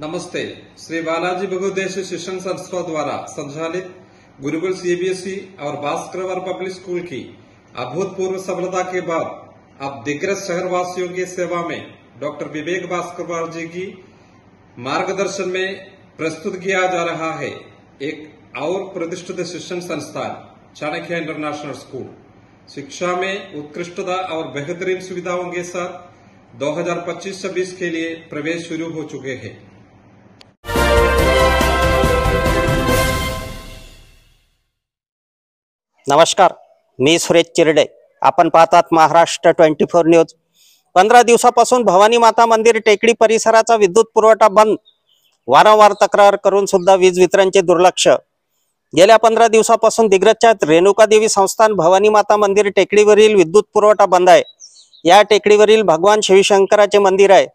नमस्ते। श्री बालाजी बहुउद्देश्य शिक्षण संस्था द्वारा संचालित गुरुकुल सीबीएसई और भास्करवार पब्लिक स्कूल की अभूतपूर्व सफलता के बाद अब दिग्गज शहरवासियों की सेवा में डॉक्टर विवेक भास्करवार जी की मार्गदर्शन में प्रस्तुत किया जा रहा है एक और प्रतिष्ठित शिक्षण संस्थान चाणक्य इंटरनेशनल स्कूल। शिक्षा में उत्कृष्टता और बेहतरीन सुविधाओं के साथ 2025-26 के लिए प्रवेश शुरू हो चुके हैं। नमस्कार, मी सुरेश चिरडे। आपण पाहतात महाराष्ट्र 24 न्यूज। 15 दिवसापासून भवानी माता मंदिर टेकडी परिसराचा विद्युत पुरवठा बंद, वारंवार तक्रार करून सुद्धा वीज वितरणचे दुर्लक्ष। गेल्या 15 दिवसापासून दिग्रजच्या रेणुका देवी संस्थान भवानी माता मंदिर टेकडीवरील विद्युत पुरवठा बंद आहे। या टेकडीवरील भगवान शिवशंकराचे मंदिर आहे।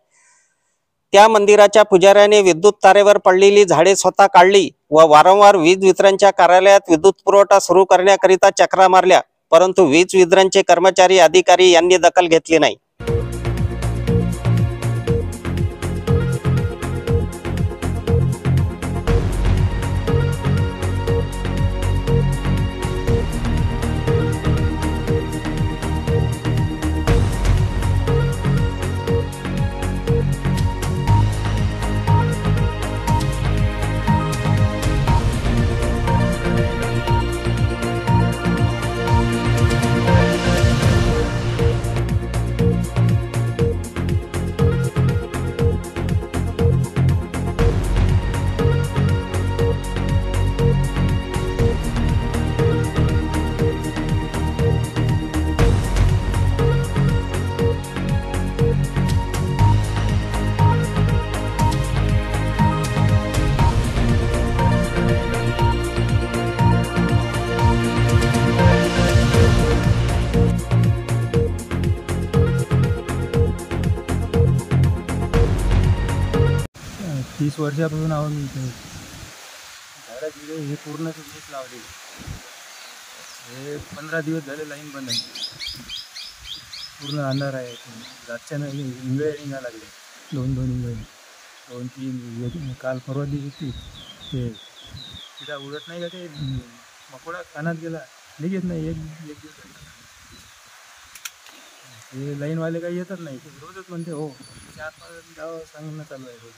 त्या मंदिराच्या पुजाऱ्याने विद्युत तारेवर पडलेली झाडे स्वतः काढली व वारंवार वीज वितरणच्या कार्यालयात विद्युत पुरवठा सुरू करण्याकरिता चक्रा मारल्या, परंतु वीज वितरणचे कर्मचारी अधिकारी यांनी दखल घेतली नाही। तीस वर्षापासून आहो मी इथे। झाडं गिडे हे पूर्ण मीच लावले। हे 15 दिवस झाले लाईन बंद आहे, पूर्ण अंधार आहे। रातच्या इंगळे निघा लागले, दोन इंगळे, 2-3 काल परवा दिवशी ते तिला उडत नाही का, ते मकोडा कानात गेला, निघत नाही। एक दिवस हे लाईनवाले काही येतच नाही, रोजच म्हणते हो 4-5 गाव सांगणं चालू आहे रोज।